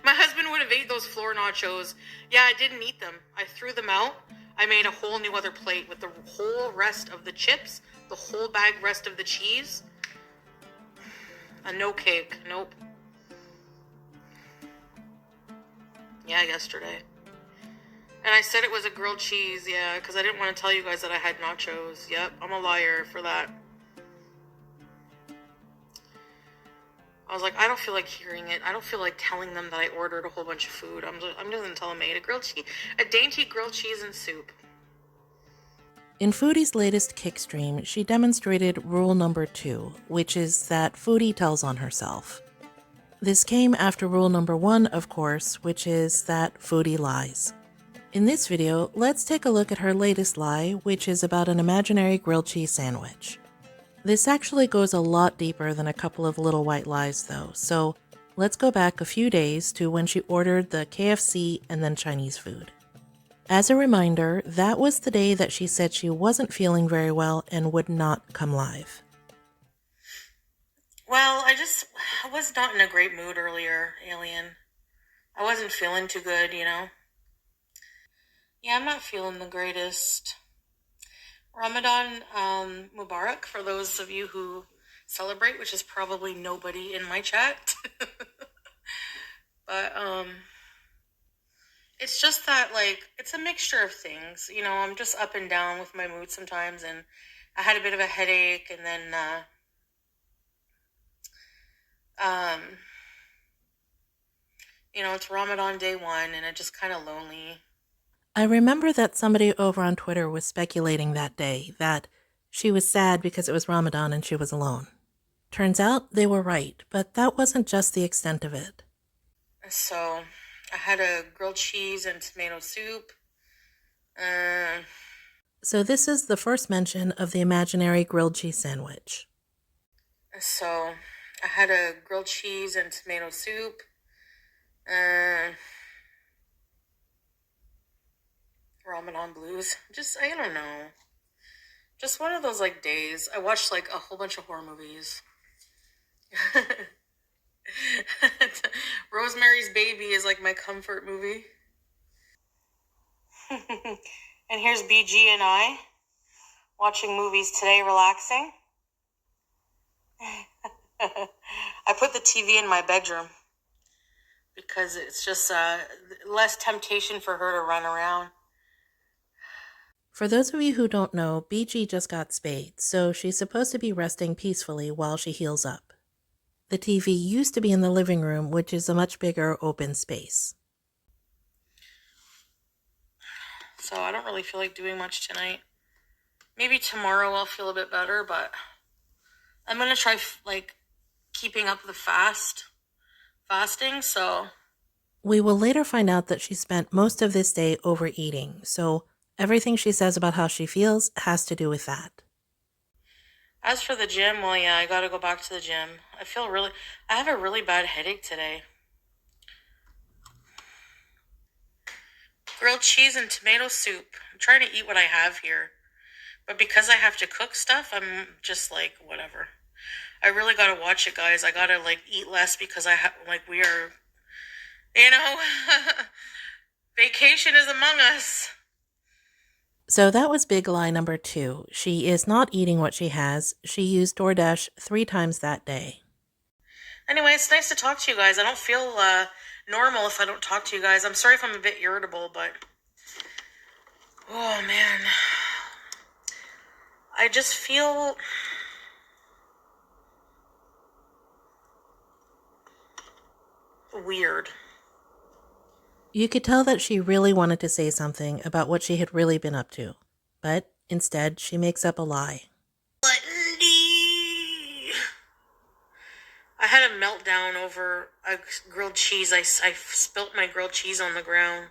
My husband would have ate those floor nachos. Yeah, I didn't eat them. I threw them out. I made a whole new other plate with the whole rest of the chips, the whole bag rest of the cheese, and no cake. Nope. Yeah, yesterday. And I said it was a grilled cheese, yeah, because I didn't want to tell you guys that I had nachos. Yep, I'm a liar for that. I was like, I don't feel like hearing it. I don't feel like telling them that I ordered a whole bunch of food. I'm just gonna tell them I ate a dainty grilled cheese and soup. In Foodie's latest kickstream, she demonstrated rule number 2, which is that Foodie tells on herself. This came after rule number 1, of course, which is that Foodie lies. In this video, let's take a look at her latest lie, which is about an imaginary grilled cheese sandwich. This actually goes a lot deeper than a couple of little white lies though, so let's go back a few days to when she ordered the KFC and then Chinese food. As a reminder, that was the day that she said she wasn't feeling very well and would not come live. Well, I was not in a great mood earlier, Alien. I wasn't feeling too good, you know? Yeah, I'm not feeling the greatest. Ramadan Mubarak for those of you who celebrate, which is probably nobody in my chat. But it's just that, like, it's a mixture of things. You know, I'm just up and down with my mood sometimes, and I had a bit of a headache, and then you know, it's Ramadan day 1, and I'm just kind of lonely. I remember that somebody over on Twitter was speculating that day that she was sad because it was Ramadan and she was alone. Turns out they were right, but that wasn't just the extent of it. So, I had a grilled cheese and tomato soup. So this is the first mention of the imaginary grilled cheese sandwich. So, I had a grilled cheese and tomato soup. Ramadan blues. I don't know. Just one of those, like, days. I watched, like, a whole bunch of horror movies. Rosemary's Baby is, like, my comfort movie. And here's BG and I watching movies today, relaxing. I put the TV in my bedroom because it's just less temptation for her to run around. For those of you who don't know, BG just got spayed, so she's supposed to be resting peacefully while she heals up. The TV used to be in the living room, which is a much bigger open space. So I don't really feel like doing much tonight. Maybe tomorrow I'll feel a bit better, but I'm going to try, like, keeping up the fasting, so. We will later find out that she spent most of this day overeating, so everything she says about how she feels has to do with that. As for the gym, well, yeah, I gotta go back to the gym. I have a really bad headache today. Grilled cheese and tomato soup. I'm trying to eat what I have here. But because I have to cook stuff, I'm just like, whatever. I really gotta watch it, guys. I gotta, like, eat less because we are, you know, vacation is among us. So that was big lie number 2. She is not eating what she has. She used DoorDash 3 times that day. Anyway, it's nice to talk to you guys. I don't feel normal if I don't talk to you guys. I'm sorry if I'm a bit irritable, but oh man, I just feel weird. You could tell that she really wanted to say something about what she had really been up to, but instead she makes up a lie. I had a meltdown over a grilled cheese. I spilt my grilled cheese on the ground.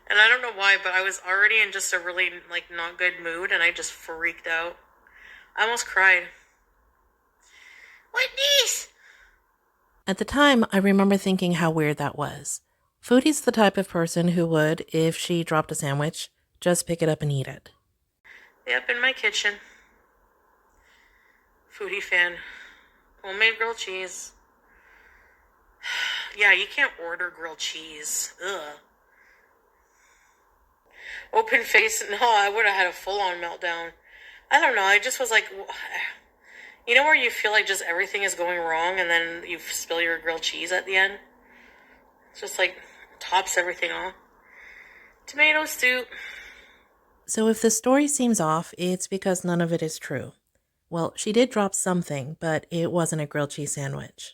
And I don't know why, but I was already in just a really, like, not good mood, and I just freaked out. I almost cried. What this? At the time, I remember thinking how weird that was. Foodie's the type of person who would, if she dropped a sandwich, just pick it up and eat it. Yep, in my kitchen. Foodie fan. Homemade grilled cheese. Yeah, you can't order grilled cheese. Ugh. Open face. No, I would have had a full-on meltdown. I don't know. I just was like, you know where you feel like just everything is going wrong and then you spill your grilled cheese at the end? It's just like tops everything off. Tomato soup. So if the story seems off, it's because none of it is true. Well, she did drop something, but it wasn't a grilled cheese sandwich.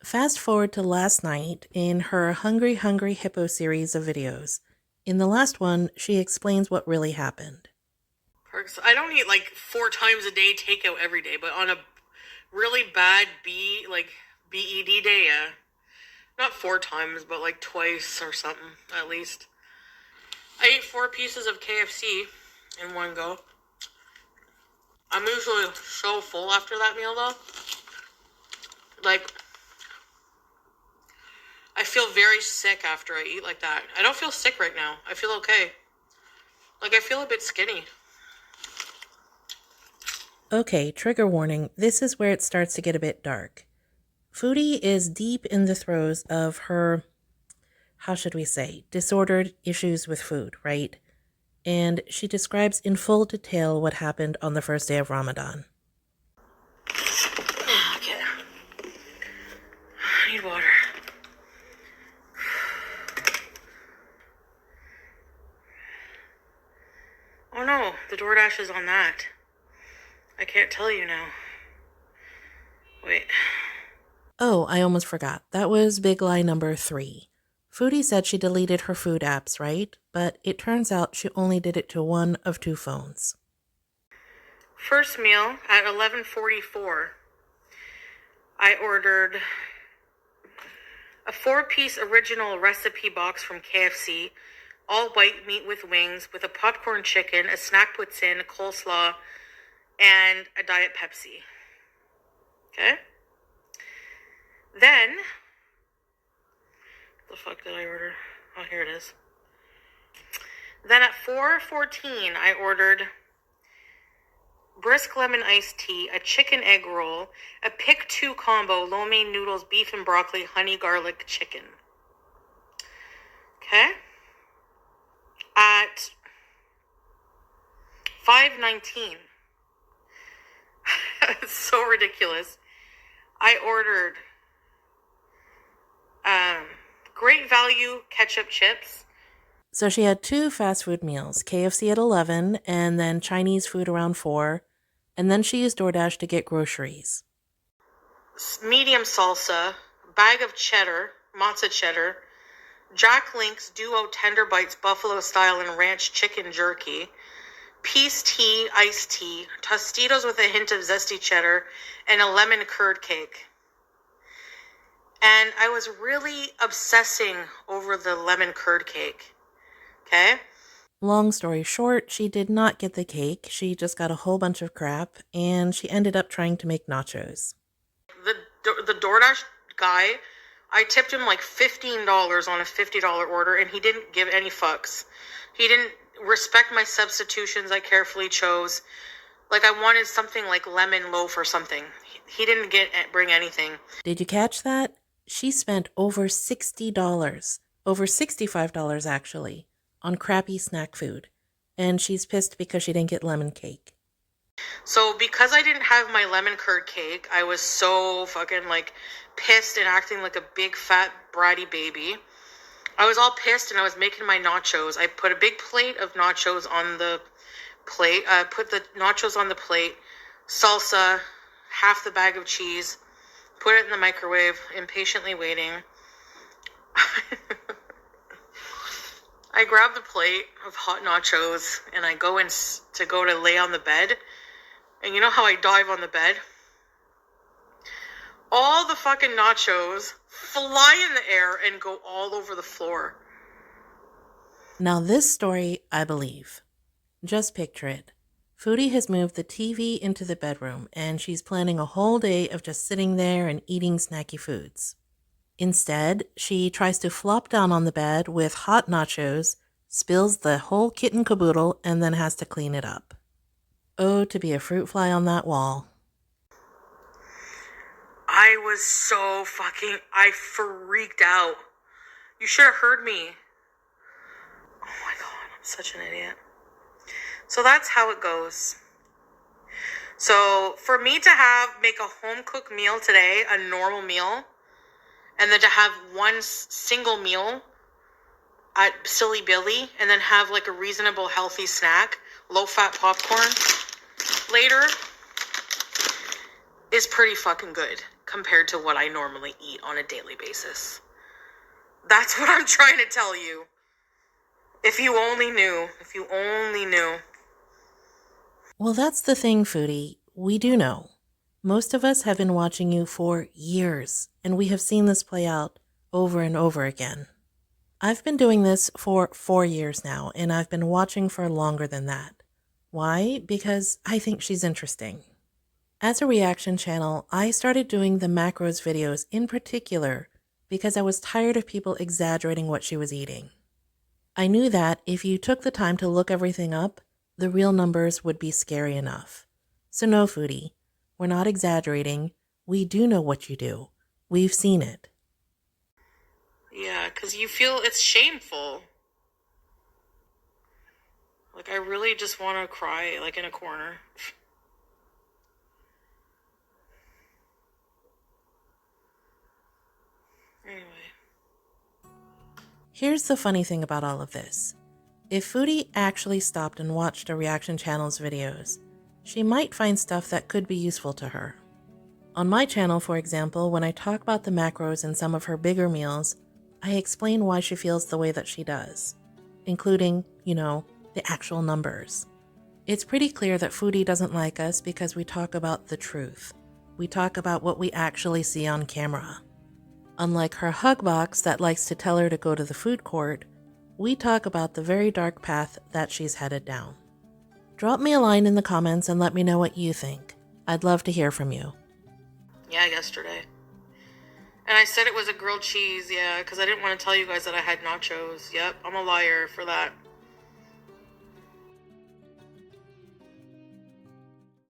Fast forward to last night in her Hungry Hungry Hippo series of videos. In the last one, she explains what really happened. I don't eat like 4 times a day takeout every day, but on a really bad BED day, yeah. Not 4 times, but like twice or something, at least. I ate 4 pieces of KFC in one go. I'm usually so full after that meal, though. Like, I feel very sick after I eat like that. I don't feel sick right now. I feel okay. Like, I feel a bit skinny. Okay, trigger warning. This is where it starts to get a bit dark. Foodie is deep in the throes of her, how should we say, disordered issues with food, right? And she describes in full detail what happened on the first day of Ramadan. Okay. I need water. Oh no, the DoorDash is on that. I can't tell you now. Wait. Oh, I almost forgot. That was big lie number 3. Foodie said she deleted her food apps, right? But it turns out she only did it to one of 2 phones. First meal at 11:44. I ordered a 4-piece original recipe box from KFC, all white meat with wings, with a popcorn chicken, a snack puts in, coleslaw, and a Diet Pepsi. Okay? Then, the fuck did I order? Oh, here it is. Then at 4:14, I ordered brisk lemon iced tea, a chicken egg roll, a pick 2 combo, lo mein noodles, beef and broccoli, honey garlic chicken. Okay? At 5:19, it's so ridiculous. I ordered great value ketchup chips. So she had 2 fast food meals, KFC at 11 and then Chinese food around 4, and then she used DoorDash to get groceries. Medium salsa, bag of cheddar, mozza cheddar, Jack Link's Duo Tender Bites Buffalo Style and Ranch Chicken Jerky, peace tea, iced tea, Tostitos with a hint of zesty cheddar, and a lemon curd cake. And I was really obsessing over the lemon curd cake. Okay? Long story short, she did not get the cake. She just got a whole bunch of crap, and she ended up trying to make nachos. The DoorDash guy, I tipped him like $15 on a $50 order, and he didn't give any fucks. He didn't respect my substitutions I carefully chose. Like, I wanted something like lemon loaf or something. He didn't bring anything. Did you catch that? She spent over $60, over $65 actually, on crappy snack food. And she's pissed because she didn't get lemon cake. So because I didn't have my lemon curd cake, I was so fucking like pissed and acting like a big fat bratty baby. I was all pissed and I was making my nachos. I put a big plate of nachos on the plate. Put the nachos on the plate, salsa, half the bag of cheese, put it in the microwave, impatiently waiting. I grab the plate of hot nachos and I go to lay on the bed. And you know how I dive on the bed? All the fucking nachos fly in the air and go all over the floor. Now this story, I believe. Just picture it. Foodie has moved the TV into the bedroom, and she's planning a whole day of just sitting there and eating snacky foods. Instead, she tries to flop down on the bed with hot nachos, spills the whole kit and caboodle, and then has to clean it up. Oh, to be a fruit fly on that wall. I freaked out. You should have heard me. Oh my God, I'm such an idiot. So that's how it goes. So for me to make a home cooked meal today, a normal meal, and then to have one single meal at Silly Billy, and then have like a reasonable healthy snack, low fat popcorn later, is pretty fucking good compared to what I normally eat on a daily basis. That's what I'm trying to tell you. If you only knew. If you only knew. Well, that's the thing, Foodie. We do know. Most of us have been watching you for years, and we have seen this play out over and over again. I've been doing this for 4 years now, and I've been watching for longer than that. Why? Because I think she's interesting. As a reaction channel, I started doing the macros videos in particular because I was tired of people exaggerating what she was eating. I knew that if you took the time to look everything up, the real numbers would be scary enough. So no, Foodie, we're not exaggerating. We do know what you do. We've seen it. Yeah, because you feel it's shameful. Like, I really just want to cry, like, in a corner. Anyway. Here's the funny thing about all of this. If Foodie actually stopped and watched a reaction channel's videos, she might find stuff that could be useful to her. On my channel, for example, when I talk about the macros in some of her bigger meals, I explain why she feels the way that she does, including, the actual numbers. It's pretty clear that Foodie doesn't like us because we talk about the truth. We talk about what we actually see on camera. Unlike her hug box that likes to tell her to go to the food court, we talk about the very dark path that she's headed down. Drop me a line in the comments and let me know what you think. I'd love to hear from you. Yeah, yesterday. And I said it was a grilled cheese, yeah, because I didn't want to tell you guys that I had nachos. Yep, I'm a liar for that.